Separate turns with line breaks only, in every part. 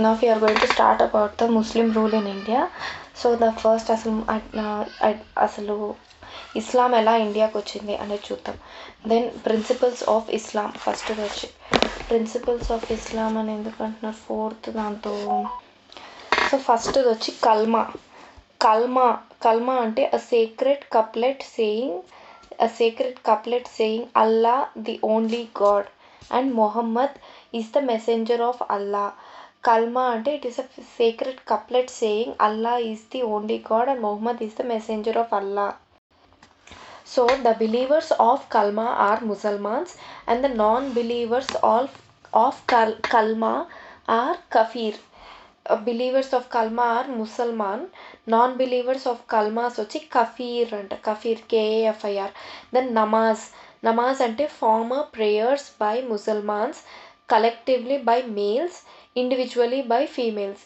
Now we are going to start about the Muslim rule in India. So the first అసలు ఇస్లాం ఎలా ఇండియాకి వచ్చింది అనేది చూద్దాం. Then principles of Islam first వచ్చి ప్రిన్సిపల్స్ ఆఫ్ ఇస్లాం అని ఎందుకు అంటున్నారు ఫోర్త్ దాంతో. సో ఫస్ట్ వచ్చి కల్మా అంటే a sacred couplet saying Allah the only god and Mohammed is the messenger of Allah. Kalma ante it is a sacred couplet saying Allah is the only God and Muhammad is the messenger of Allah. So the believers of Kalma are Muslims and the non-believers of Kalma are Kafir. Believers of Kalma are Musliman, non-believers of Kalma వచ్చి Kafir anta Kafir KAFIR. Then namaz ante former prayers by Muslims, collectively by males, individually by females.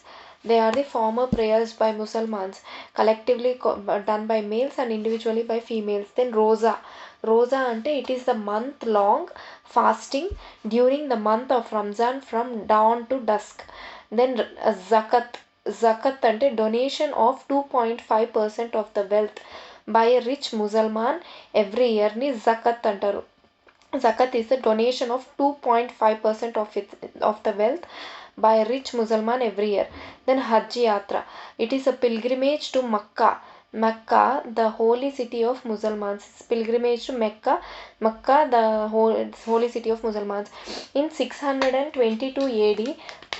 They are the former prayers by Muslims, collectively done by males and individually by females. Then roza ante it is the month long fasting during the month of Ramzan from dawn to dusk. Then zakat ante donation of 2.5% of the wealth by a rich Musliman every year ni zakat antaru. Zakat is the donation of 2.5% of the wealth by a rich Musliman every year. Then Hajj Yatra. It is a pilgrimage to Mecca, the holy city of Muslims. Pilgrimage to Mecca, the holy city of Muslims. In 622 AD,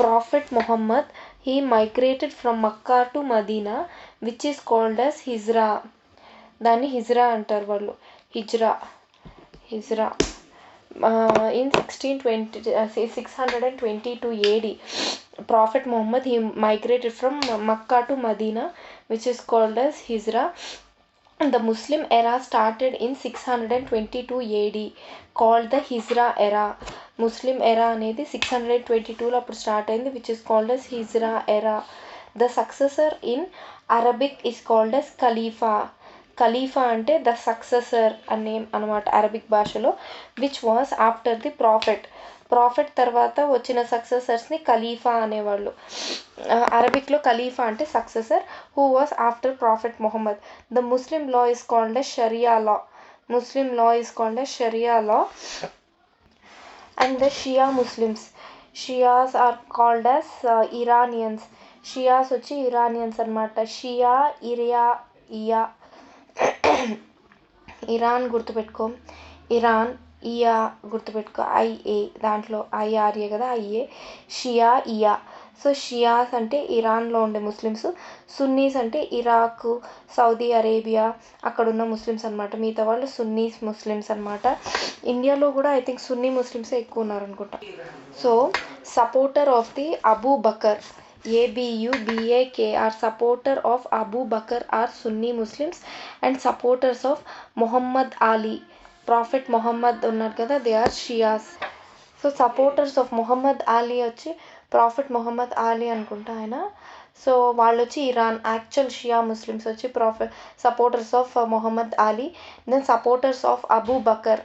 Prophet Muhammad, he migrated from Mecca to Medina, which is called as Hijra. దాన్ని హిజ్రా అంటారు వాళ్ళు. Hijra in 622 AD, Prophet Muhammad, he migrated from Makkah to Medina, which is called as Hijra. The Muslim era started in 622 AD, called the Hijra era. Muslim era అనేది 622లో అప్పుడు start అయింది, which is called as Hijra era. The successor in Arabic is called as ఖలీఫా అంటే the successor అనే అనమాట Arabic భాషలో, which was after the prophet తర్వాత వచ్చిన సక్సెసర్స్ని ఖలీఫా అనేవాళ్ళు. అరబిక్లో ఖలీఫా అంటే successor who was after prophet Mohammad. The Muslim law is called as sharia law. And the Shias are called as Iranians. Shias వచ్చి ఇరానియన్స్ అనమాట. ఇయా ఇరాన్ గుర్తుపెట్టుకో, ఇయా గుర్తుపెట్టుకో, ఐఏ దాంట్లో ఐఆర్ఏ కదా, ఇయా. సో షియాస్ అంటే ఇరాన్లో ఉండే ముస్లిమ్స్, సున్నీస్ అంటే ఇరాక్, సౌదీ అరేబియా అక్కడ ఉన్న ముస్లిమ్స్ అనమాట. మిగతా వాళ్ళు సున్నీస్ ముస్లిమ్స్ అనమాట. ఇండియాలో కూడా ఐ థింక్ సున్నీ ముస్లిమ్సే ఎక్కువ ఉన్నారనుకుంటా. So supporter of the Abu Bakr, ABUBAKR, supporter of Abu Bakr are Sunni Muslims and supporters of Muhammad Ali, Prophet Muhammad ఉన్నారు కదా, they are Shias. So supporters of Mohammed Ali వచ్చి prophet Mohammed Ali అనుకుంటా ఆయన. సో వాళ్ళు వచ్చి Iran. Actual Shia Muslims వచ్చి supporters of Mohammed Ali. Then supporters of Abu Bakr,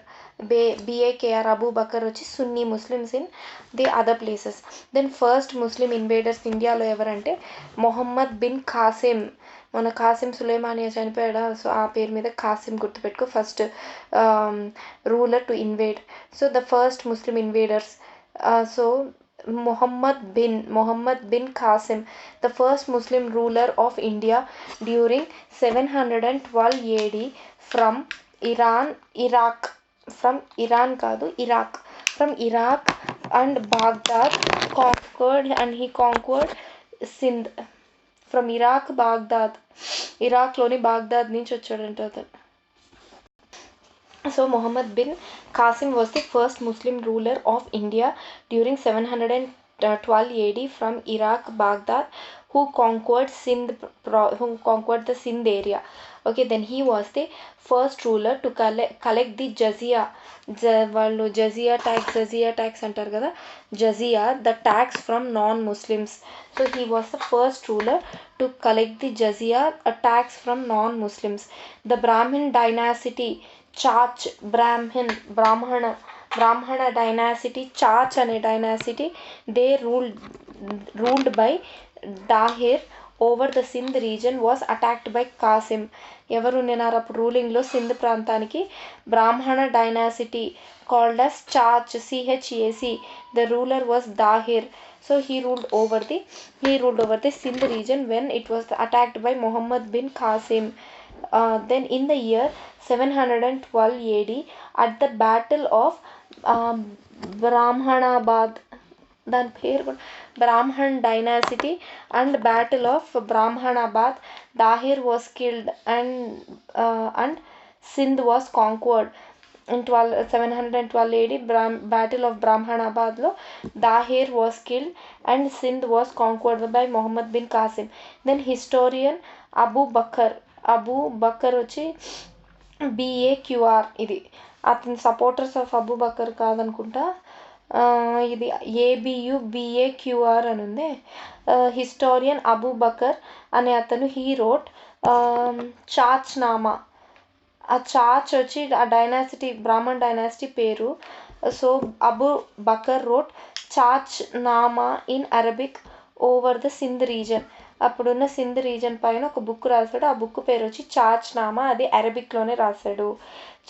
BAKR, Abu Bakr వచ్చి Sunni Muslims in the other places. Then first Muslim invaders ఇండియాలో ఎవరంటే మొహమ్మద్ బిన్ ఖాసిం. మన ఖాసిం సులేమానియా చనిపోయాడా, సో ఆ పేరు మీద ఖాసిం గుర్తుపెట్టుకో, first ruler to invade. So the first Muslim invaders, so Muhammad bin Qasim, the first Muslim ruler of India during 712 AD from Iraq and Baghdad he conquered Sindh. From ఇరాక్లోని Baghdad నుంచి వచ్చాడంట అతను. So Muhammad bin Qasim was the first Muslim ruler of India during 712 AD from Iraq, Baghdad, who conquered the Sindh area. Okay, then he was the first ruler to collect the jizya. వాళ్ళు జజియా tax అంటారు కదా, the tax from non-Muslims. So he was the first ruler to collect the jizya, a tax from non-Muslims. The Brahmin dynasty, బ్రాహ్మణ dynasty, చాచ్ అనే dynasty, they ruled ruled by Dahir over the Sindh region was attacked by Qasim. ఎవరు ఉన్నారు అప్పుడు రూలింగ్లో సింధ్ ప్రాంతానికి? బ్రాహ్మణ dynasty called as Chach, CHAC. The ruler was Dahir. So he ruled over the Sindh region when it was attacked by Muhammad bin Qasim. Then in the year 712 AD, at the battle of Brahmanabad, దాని పేరు కూడా Brahman dynasty and battle of Brahmanabad, Dahir was killed and Sindh was conquered. in 712 AD, Battle of Brahmanabadలో Dahir was killed and Sindh was conquered by Muhammad bin Qasim. Then historian Abu Bakr వచ్చి BAQR, ఇది అతని supporters of Abu Bakr కాదనుకుంటా, ఇది ABUBAQR అని ఉంది. Historian Abu Bakr అనే అతను he wrote Chach Nama. ఆ చాచ్ వచ్చి ఆ డైనాసిటీ, బ్రాహ్మణ్ డైనాసిటీ పేరు. So Abu Bakr wrote Chach Nama in Arabic over the Sindh region. అప్పుడున్న సింధ్ రీజన్ పైన ఒక బుక్ రాశాడు. ఆ బుక్ పేరు వచ్చి చాచ్ నామా. అది అరబిక్లోనే రాశాడు,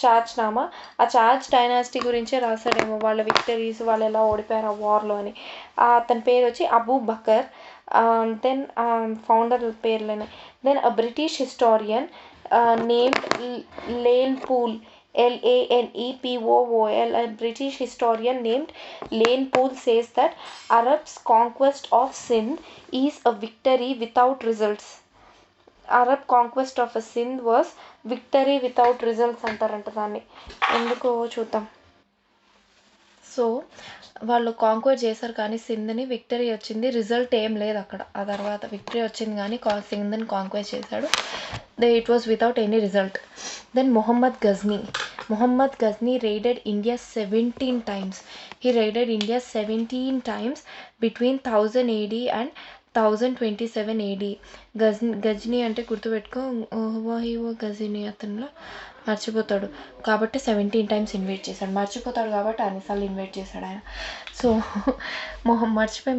చాచ్ నామా. ఆ చాచ్ డైనాసిటీ గురించే రాశాడేమో, వాళ్ళ విక్టరీస్, వాళ్ళు ఎలా ఓడిపోయారు ఆ వార్లో అని. అతని పేరు వచ్చి అబూ బకర్. దెన్ ఫౌండర్ పేర్లేనే. Then a British historian named Lane Poole, LANEPOOL, a British historian named Lane Poole says that Arabs' conquest of Sindh is a victory without results. Arab conquest of a Sindh was victory without results అంటారంట దాన్ని. ఎందుకో చూద్దాం. So వాళ్ళు conquer చేశారు కానీ సింధ్ని, victory వచ్చింది, result ఏం లేదు అక్కడ. ఆ తర్వాత విక్టరీ వచ్చింది కానీ సింధ్ని కాంక్వర్ చేశాడు. It was without any result. Then Mohammad Ghazni raided India 17 times. He raided India 17 times between 1000 AD and 1027 AD. Ghazni అంటే గుర్తుపెట్టుకో, గజ్నీ అతనిలో మర్చిపోతాడు కాబట్టి 17 times ఇన్వైట్ చేశాడు. మర్చిపోతాడు కాబట్టి అన్నిసార్లు ఇన్వైట్ చేశాడు ఆయన. సో మర్చిపోయి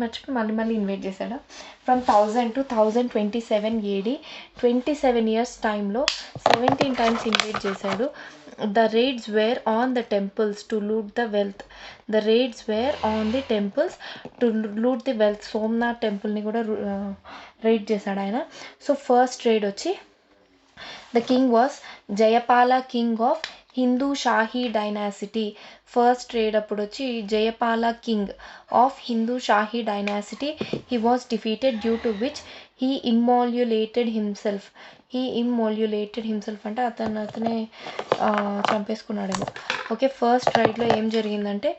మళ్ళీ ఇన్వైట్ చేశాడు. ఫ్రమ్ 1000 to 1027 AD, 27 years టైంలో 17 times ఇన్వైట్ చేశాడు. The raids were on the temples to loot the wealth. Somnath టెంపుల్ని కూడా రైడ్ చేశాడు ఆయన. సో ఫస్ట్ రైడ్ వచ్చి the king was Jayapala, king of Hindu Shahi dynasty. First raid అప్పుడు వచ్చి Jayapala, king of Hindu Shahi dynasty. He was defeated due to which he immolated himself. అంటే అతనే చంపేసుకున్నాడేమో. Okay, first రైడ్లో ఏం జరిగిందంటే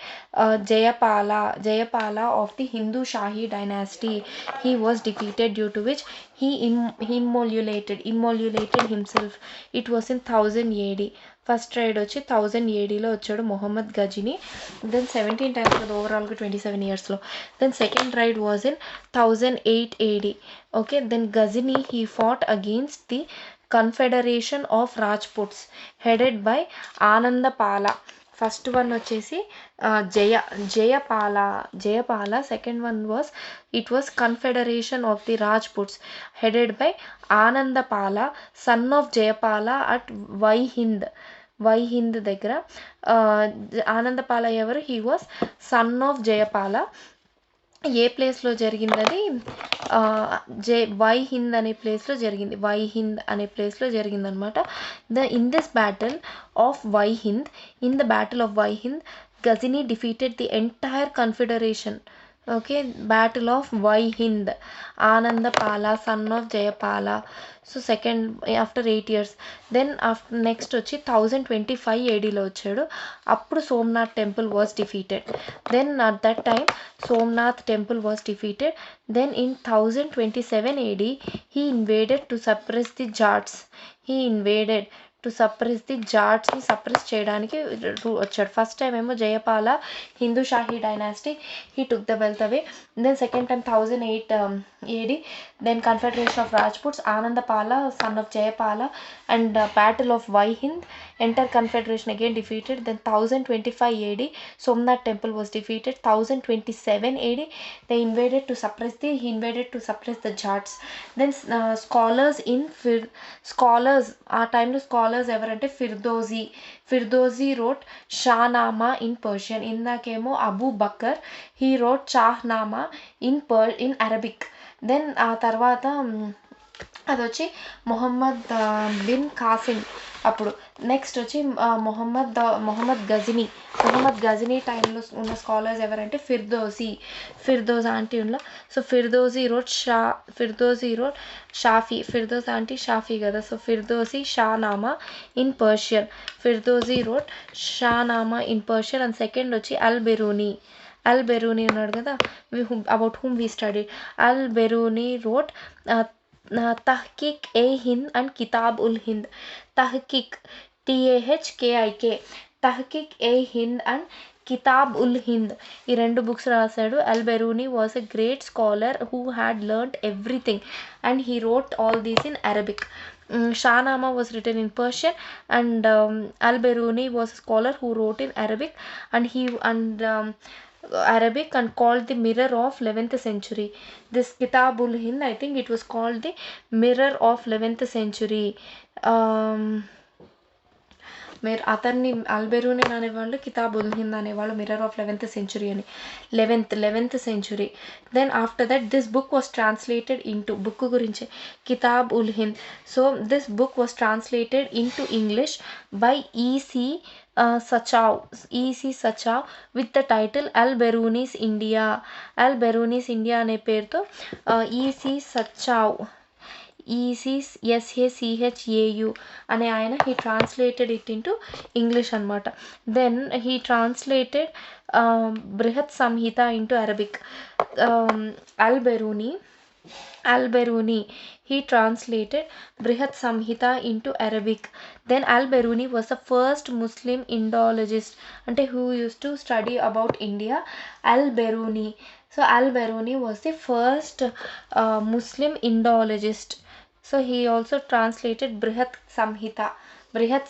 Jayapala of the Hindu Shahi dynasty, he was defeated due to which he immolated himself. It was in 1000 AD. First raid వచ్చి 1000 ADలో వచ్చాడు Mohammed Ghazni. Then 17 times కదా ఓవరాల్గా 27 yearsలో. Then second raid was in 1008 AD. Okay, then Ghazni he fought against the confederation of Rajputs headed by Anandapala. First one వచ్చేసి Jayapala. Second one it was confederation of the Rajputs headed by Anandapala, son of Jayapala at Waihind దగ్గర. ఆనందపాల ఎవరు? He was son of Jayapala. ఏ ప్లేస్లో జరిగింది అది? వైహింద్ అనే ప్లేస్లో జరిగింది అనమాట. In the battle of Waihind Ghazni defeated the entire confederation. Okay, battle of Waihind, Anandapala son of Jayapala. So second after 8 years. Then next వచ్చి 1025 ADలో వచ్చాడు. అప్పుడు Somnath temple was defeated. Then at that time Somnath temple was defeated. Then in 1027 AD he invaded to suppress the Jats. జాట్స్ని suppress చేయడానికి వచ్చాడు. First time ఏమో Jayapala, Hindu Shahi dynasty, he took the wealth away. Then second time AD. Then Confederation of Rajputs, Anandapala, son of Jayapala, and Battle of Vaihind. Enter Confederation again defeated. Then 1025 AD, Somnath temple was defeated. 1027 AD, they invaded to suppress he invaded to suppress the Jats. Then scholars ఆ టైంలో scholars ఎవరంటే Firdausi wrote Shahnama in Persian. ఇందాకేమో అబూ బకర్ he wrote Shahnama in Arabic. దెన్ ఆ తర్వాత అది వచ్చి బిన్ కాసిం అప్పుడు. నెక్స్ట్ వచ్చి మొహమ్మద్ గజనీ టైంలో ఉన్న స్కాలర్స్ ఎవరంటే ఫిర్దోస్ ఆంటీ ఉన్న. సో ఫిర్దోజీ రోడ్ ఫిర్దోస్ ఆంటీ షాఫీ కదా. So Firdausi Shahnama in Persian. Firdausi wrote Shahnama in Persian. And second వచ్చి అల్ బెరూని ఉన్నాడు కదా, about whom we study. Al Beruni wrote Tahqiq e Hind and Kitab ul Hind. Tahqiq TAHKIK, Tahqiq e Hind and Kitab ul Hind, ఈ రెండు books రాశాడు. Al Beruni was a great scholar who had learned everything and he wrote all these in Arabic. Shahnama was written in Persian, and Al-Biruni was a scholar who wrote in Arabic, Arabic and called the mirror of 11th century. This Kitabul Hind, I think it was called the mirror of 11th century. మీరు అతన్ని అల్బెరూని అనేవాళ్ళు, కితాబుల్ హింద్ అనేవాళ్ళు mirror of 11th century అని. 11th century. Then after that this book was translated into, book గురించి Kitab ul Hind. So this book was translated into English by E.C. Sachaw with the title Al-Biruni's India. Al-Biruni's India అనే పేరుతో E.C. SACHAU అనే ఆయన he translated it into English అనమాట. Then he translated బృహత్ సంహిత into Arabic. Al-Biruni he translated Brihat Samhita into Arabic. Then Al-Biruni was the first Muslim Indologist, ante who used to study about India. Al-Biruni. So Al-Biruni was the first Muslim Indologist. So he also translated Brihat Samhita. బృహత్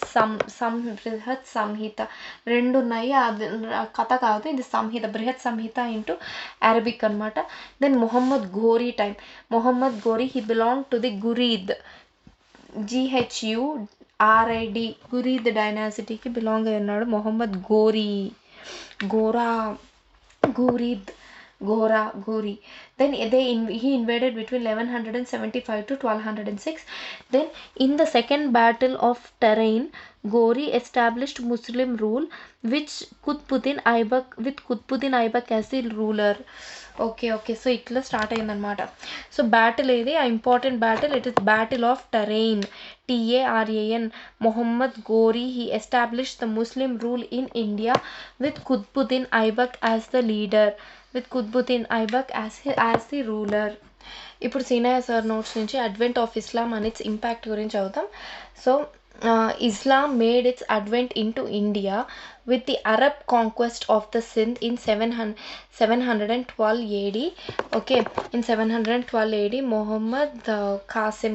సంహిత రెండు ఉన్నాయి, కథ కాదు ఇది Samhita, Brihat Samhita into Arabic అనమాట. Then Mohammed Ghori time. Mohammed Ghori he belong to the Ghurid, GHURID, Ghurid డైనాసిటీకి belong అయి ఉన్నాడు Mohammed Ghori. Then he invaded between 1175 to 1206. Then in the second battle of Tarain, Ghori established Muslim rule with Qutbuddin Aibak as the ruler. Okay, so itla start అయిందనమాట. So battle ఏది, ఆ important battle, it is battle of Tarain, TARAN. Mohammed Ghori he established the Muslim rule in India with Qutbuddin Aibak as the leader. as the ruler. ఇప్పుడు Seenaiah sir notes నుంచి advent of Islam and it's impact గురించి అవుతాం. So Islam made its advent into India with the Arab conquest of the Sindh in 712 AD. Okay, in 712 AD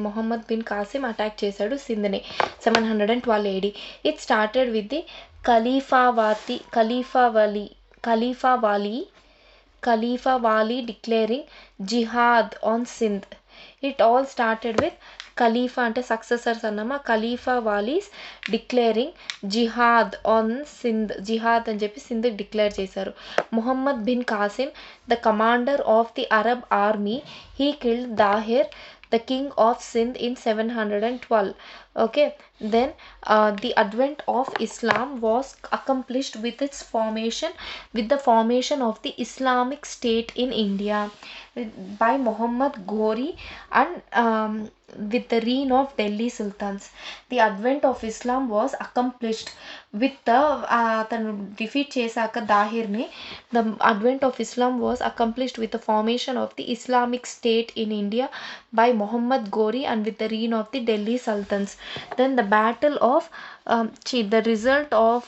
Muhammad bin Qasim attack చేశాడు సింధ్ని 712 AD. It started with the Khalifa Wali declaring jihad on Sindh. It all started with Khalifa ante successors annama, Khalifa Walis declaring jihad on Sindh, jihad అని చెప్పి Sindh declare చేశారు. Muhammad bin Qasim, the commander of the Arab army, he killed Dahir, the king of Sindh in 712. Okay, then the advent of Islam was accomplished with the formation of the Islamic State in India by Muhammad Ghori and with the reign of Delhi Sultans. The advent of Islam was accomplished with the తను defeat చేశాక దాహిర్ని, the advent of Islam was accomplished with the formation of the Islamic State in India by Muhammad Ghori and with the reign of the Delhi Sultans. Then the battle of the result of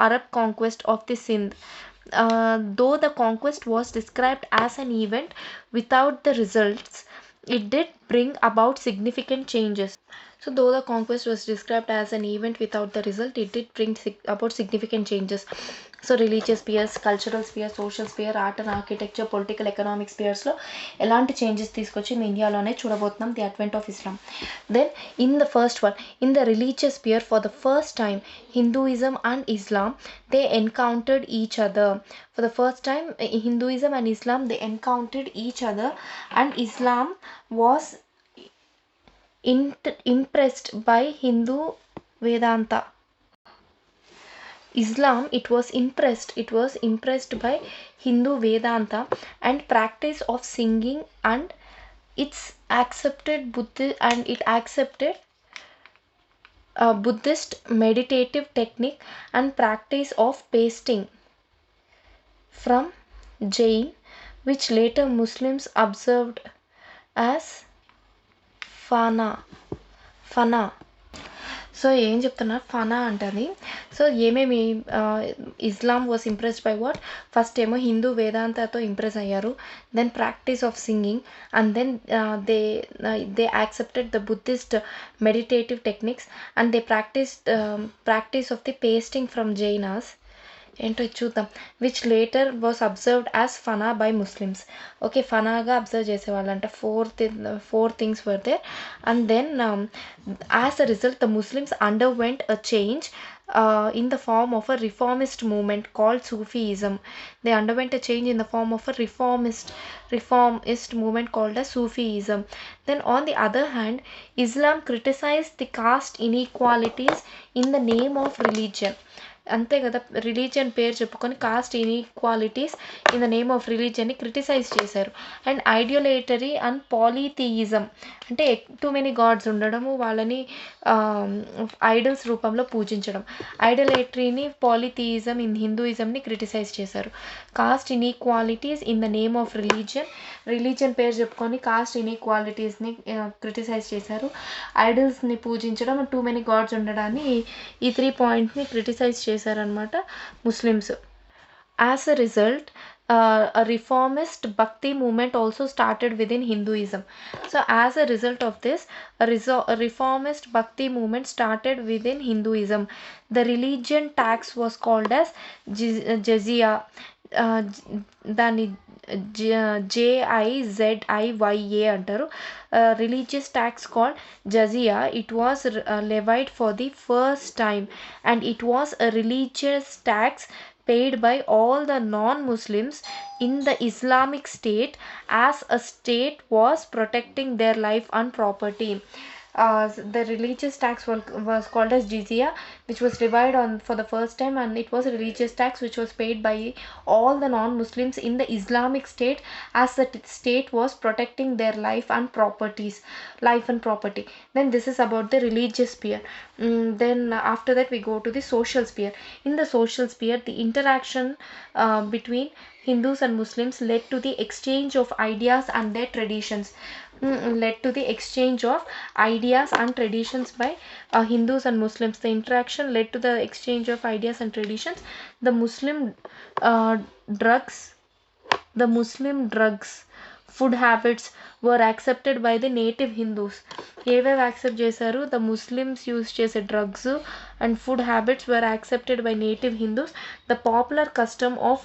Arab conquest of the Sindh. Though the conquest was described as an event without the results, it did bring about significant changes. So, though the conquest was described as an event without the result, it did bring about significant changes. So, religious spheres, cultural spheres, social sphere, art and architecture, political, economic spheresలో ఎలాంటి changes తీసుకొచ్చి మీ ఇండియాలోనే చూడబోతున్నాం, the advent of Islam. Then in the first one, in the religious sphere for the first time, Hinduism and Islam, they encountered each other. For the first time, Hinduism and Islam, they encountered each other, and Islam was impressed by Hindu Vedanta. Islam, it was impressed by Hindu Vedanta and practice of singing, and it's accepted Buddhist meditative technique and practice of pasting from Jain, which later Muslims observed as ఫనా. So ఏం చెప్తున్నారు, ఫనా అంటది. So ఏమేమి Islam was impressed by what, first ఏమో హిందూ వేదాంతతో impress అయ్యారు, then practice of singing, and then they accepted the Buddhist meditative techniques, and they practice of the fasting from Jainas. ఏంటో చూద్దాం. Which later was observed as ఫనా by Muslims. Okay, ఫనాగా observe చేసేవాళ్ళంట. Four things were there. And then as a result the Muslims underwent a change in the form of a reformist movement called Sufism. They underwent a change in the form of a reformist movement called as Sufism. Then on the other hand, Islam criticized the caste inequalities in the name of religion. అంతే కదా, religion పేరు చెప్పుకొని caste inequalities in the name of రిలీజియన్ని criticise చేశారు. And idolatry and polytheism అంటే too many gods ఉండడము, వాళ్ళని idols రూపంలో పూజించడం. ఐడోలేటరీని, పాలిథియిజం ఇన్ హిందూయిజంని క్రిటిసైజ్ చేశారు. Caste inequalities in the name of religion పేరు చెప్పుకొని కాస్ట్ ఇన్ఈక్వాలిటీస్ని క్రిటిసైజ్ చేశారు. ఐడల్స్ని పూజించడం, టూ మెనీ గాడ్స్ ఉండడాన్ని, ఈ 3 పాయింట్ని క్రిటిసైజ్ చేశారనమాట Muslims. As a result a reformist bhakti movement also started within Hinduism. So as a result of this, a reformist bhakti movement started within Hinduism. The religion tax was called as jizya. దాన్ని JIZIYA అంటారు. Religious tax called jizya. It was levied for the first time, and it was a religious tax paid by all the non-Muslims in the Islamic State, as a state was protecting their life and property. The religious tax was called as jizya, which was levied on for the first time, and it was a religious tax which was paid by all the non-Muslims in the Islamic State, as the state was protecting their life and property. Then this is about the religious sphere. Then after that we go to the social sphere. In the social sphere, the interaction between Hindus and Muslims led to the exchange of ideas and their traditions. By Hindus and Muslims. The interaction led to the exchange of ideas and traditions. The Muslim drugs, food habits were accepted by the native Hindus. ఏవేవి accept చేశారు? The Muslims use చేసే drugs and food habits were accepted by native Hindus. The popular custom of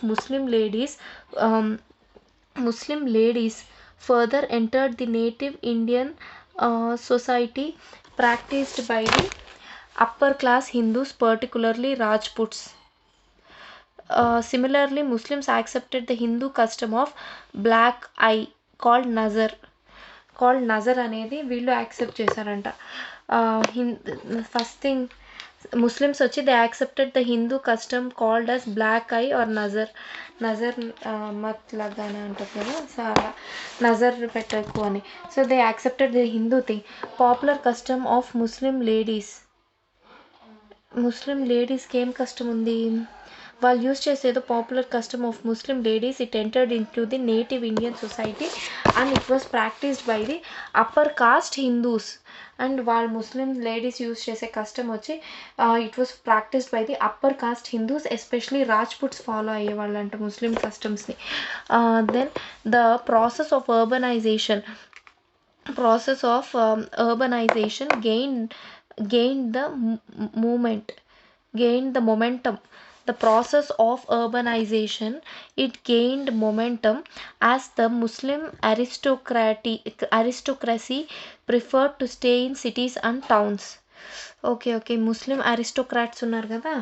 Muslim ladies further entered the native Indian society practiced by the upper class Hindus, particularly Rajputs. Similarly, Muslims accepted the Hindu custom of black eye called nazar అనేది వీళ్ళు accept చేశారంట. First thing Muslims వచ్చి they accepted the Hindu custom called as black eye or నజర్ మత్ లాగానే ఉంటుంది కదా, so అలా నజర్ పెట్టకు అని. So they accepted the Hindu thing. Popular custom of Muslim లేడీస్కి ఏం కష్టం ఉంది? వాళ్ళు యూజ్ చేసేదో popular custom of Muslim ladies. It entered into the native Indian society and it was practised by the upper caste Hindus. And వాళ్ళు ముస్లిం ladies use చేసే custom వచ్చి it was practised by the upper caste Hindus, especially Rajputs follow అయ్యేవాళ్ళు అంట Muslim కస్టమ్స్ని. Then the process of urbanization. process of urbanization gained the movement gained the momentum. The process of urbanization, it gained momentum as the Muslim aristocracy preferred to stay in cities and towns. Okay Muslim aristocrats ఉన్నారు కదా,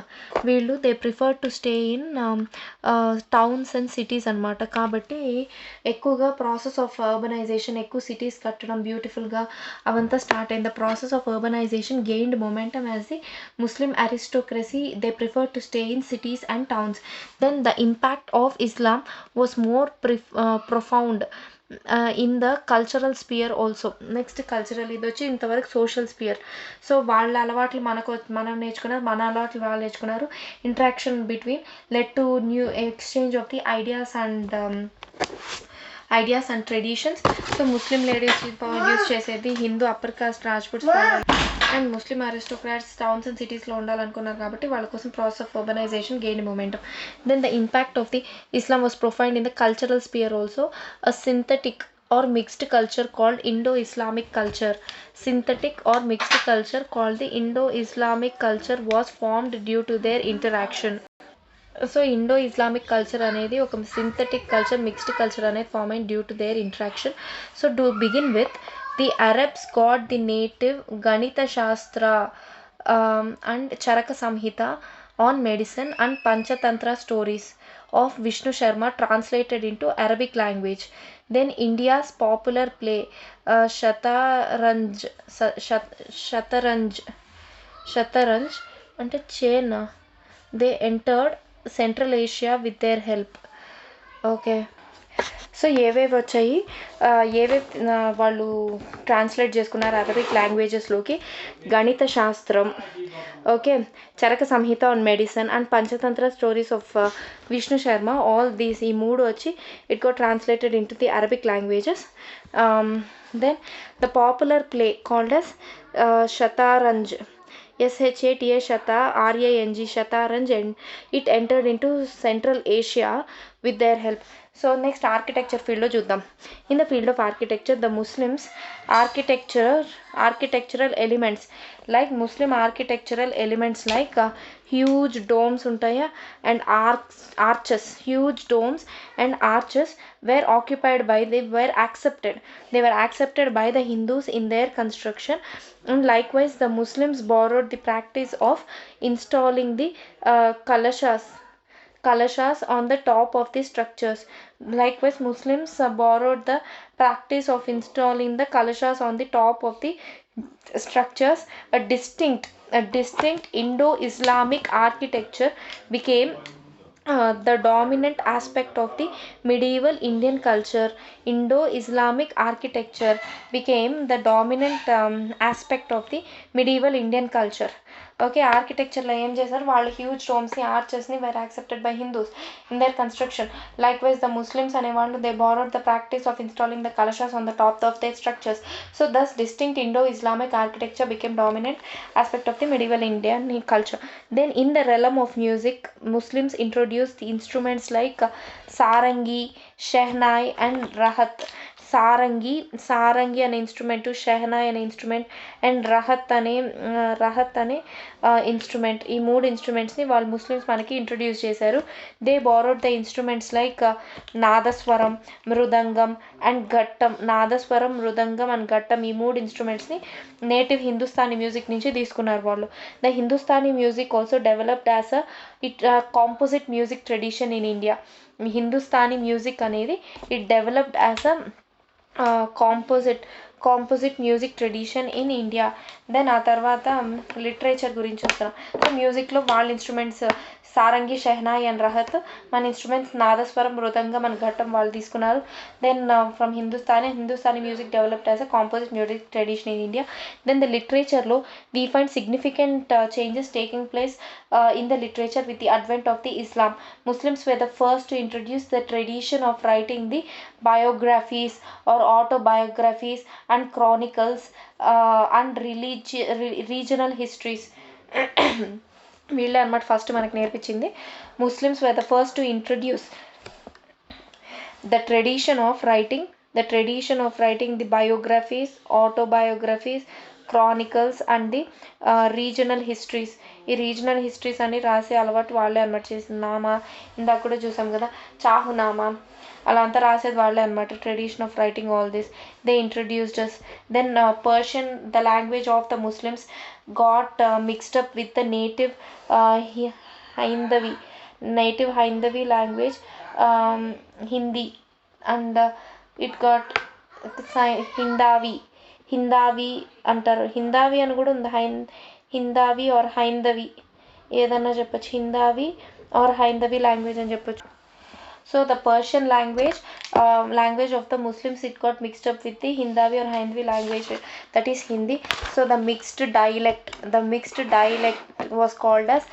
వీళ్ళు they prefer to stay in towns and cities అనమాట. కాబట్టి ఎక్కువగా process of urbanisation, ఎక్కువ cities కట్టడం బ్యూటిఫుల్గా అవంతా స్టార్ట్ అయింది. The process of urbanisation gained momentum as the Muslim aristocracy they prefer to stay in cities and towns. Then the impact of Islam was more profound in the cultural sphere also. Next cultural, ఇది వచ్చి ఇంతవరకు social spear. So వాళ్ళ అలవాట్లు మనం నేర్చుకున్నారు, మన అలవాట్లు వాళ్ళు నేర్చుకున్నారు. Interaction between led to new exchange of the ideas and traditions. So Muslim ladies use చేసేది Hindu upper caste Rajputs and Muslim aristocrats towns and సిటీస్లో ఉండాలనుకున్నారు కాబట్టి వాళ్ళ కోసం process of urbanization gained momentum. Then the impact of the Islam was profound in the cultural sphere also. A synthetic or mixed culture called Indo-Islamic culture. Synthetic or mixed culture called the Indo-Islamic culture was formed due to their interaction. So Indo Islamic culture అనేది ఒక synthetic culture, mixed culture అనేది form అయింది due to their interaction. So to begin with, the Arabs got the native Ganita Shastra and Charaka Samhita on medicine and Panchatantra stories of Vishnu Sharma translated into Arabic language. Then India's popular play Shataranj అంటే China, they entered Central Asia with their help. Okay, so ఏవేవి వచ్చాయి, వాళ్ళు translate చేసుకున్నారు Arabic లాంగ్వేజెస్లోకి? గణిత శాస్త్రం, okay, Charaka Samhita on medicine and Panchatantra stories of Vishnu Sharma. All these, ఈ మూడు వచ్చి it go translated into the Arabic languages. Then the popular play called as Shatranj, SHATA Shata RANG Shataranj, and it entered into Central Asia with their help. So next architecture field లో చూద్దాం. In the field of architecture, the Muslims architectural elements like Muslim architectural elements like huge domes ఉంటాయా and arches, huge domes and arches were accepted by the Hindus in their construction. And likewise the Muslims borrowed the practice of installing the kalashas on the top of the structures. Likewise Muslims borrowed the practice of installing the kalashas on the top of the structures. A distinct Indo-Islamic architecture became the dominant aspect of the medieval Indian culture. Indo-Islamic architecture became the dominant aspect of the medieval Indian culture. Okay, ఆర్కిటెక్చర్లో ఏం చేశారు వాళ్ళు? Huge డోమ్స్ని, ఆర్చెస్ని where accepted by Hindus in their construction. Likewise the Muslims అనేవాళ్ళు they borrowed the practice of installing the kalashas on the top of their structures. So thus distinct Indo-Islamic architecture became dominant aspect of the medieval Indian culture. Then in the realm of music, Muslims introduced the instruments like sarangi, shehnai and rahat. Sarangi అనే instrument, shehnai అనే instrument and Rahat అనే instrument, ఈ మూడు ఇన్స్ట్రుమెంట్స్ని వాళ్ళు Muslims మనకి introduce చేశారు. They borrowed the instruments like nadaswaram, mridangam and ghatam. Nadaswaram, mridangam and ఘట్టం, ఈ మూడు ఇన్స్ట్రుమెంట్స్ని నేటివ్ హిందుస్థానీ మ్యూజిక్ నుంచి తీసుకున్నారు వాళ్ళు. The Hindustani music also developed as composite music tradition in India. Hindustani music అనేది it developed as composite music tradition in India. Then ఆ తర్వాత లిటరేచర్ గురించి వస్తాం. సో మ్యూజిక్లో వాళ్ళ ఇన్స్ట్రుమెంట్స్ సారంగి, షెహనాయ్ అండ్ రహత్, మన ఇన్స్ట్రుమెంట్స్ నాదస్వరం, మృదంగం అండ్ ఘట్టం వాళ్ళు తీసుకున్నారు. Then from Hindustani music developed as a composite music tradition in India. Then the లిటరేచర్లో we find significant changes taking place in the literature with the advent of the Islam. Muslims were the first to introduce the tradition of writing the biographies or autobiographies and chronicles and regional histories. వీళ్ళే అనమాట first మనకు నేర్పించింది. Muslims were the first to introduce the tradition of writing the tradition of writing the biographies, autobiographies, chronicles and the regional histories. ఈ regional histories అని రాసే అలవాటు వాళ్ళే అనమాట చేసింది. నామా ఇందాక కూడా చూసాం కదా, చాహునామా అలా అంతా రాసేది వాళ్ళే అనమాట. Tradition of writing all this they introduced us. Then Persian, the language of the Muslims got mixed up with the native Hindavi language, Hindi, and it got Hindavi అంటారు. హిందావి అని కూడా ఉంది. హిందావి ఆర్ హైందవి ఏదన్నా చెప్పచ్చు. హిందావి ఆర్ హైందవి లాంగ్వేజ్ అని చెప్పచ్చు. So the Persian language of the Muslims, it got mixed up with the Hindavi or Hindvi language, that is Hindi. So the mixed dialect was called as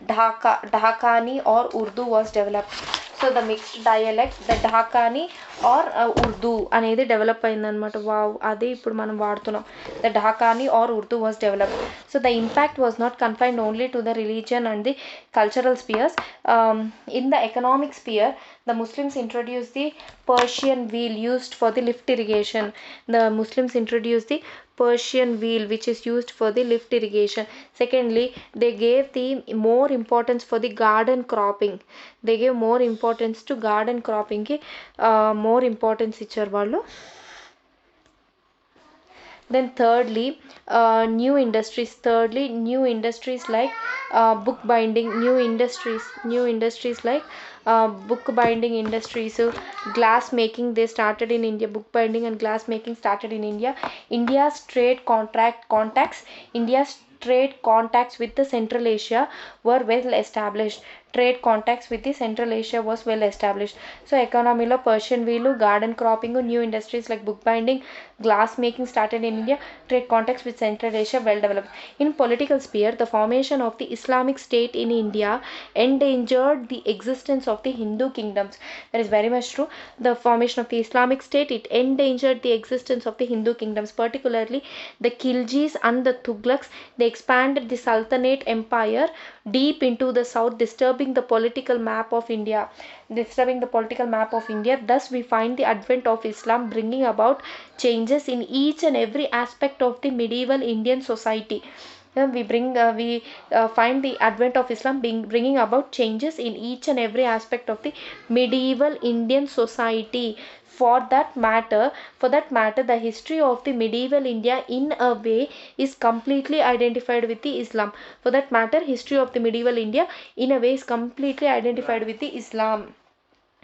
Dhaakani or Urdu was developed. So the mixed dialect, the Dhaakani or Urdu అనేది develop అయిందనమాట. Wow, అదే ఇప్పుడు మనం వాడుతున్నాం. The Dhaakani or Urdu was developed. So the impact was not confined only to the religion and the cultural spheres. In the economic sphere, the Muslims introduced the Persian wheel used for the lift irrigation. The Muslims introduced the Persian wheel which is used for the lift irrigation. Secondly, they gave the more importance for the garden cropping. They gave more importance to garden cropping కి more importance ఇచ్చారు వాళ్ళు. Then thirdly, new industries like book binding, new industries like book binding industries, glass making, they started in India. Book binding and glass making started in India. India's trade contacts with the Central Asia were well established. Was well established. So economy lo Persian wheel, garden cropping, new industries like book binding, glass making started in India. Trade contacts with Central Asia well developed. In political sphere, the formation of the Islamic State in India endangered the existence of the Hindu kingdoms. That is very much true. The formation of the Islamic State, it endangered the existence of the Hindu kingdoms, particularly the Khiljis and the Tughlaqs. They expanded the Sultanate empire deep into the south, disturbing the political map of India. Thus we find the advent of Islam bringing about changes in each and every aspect of the medieval Indian society. We find the advent of Islam bringing about changes in each and every aspect of the medieval Indian society. For that matter, the history of the medieval India in a way is completely identified with the Islam. For that matter, history of the medieval India in a way is completely identified with the Islam.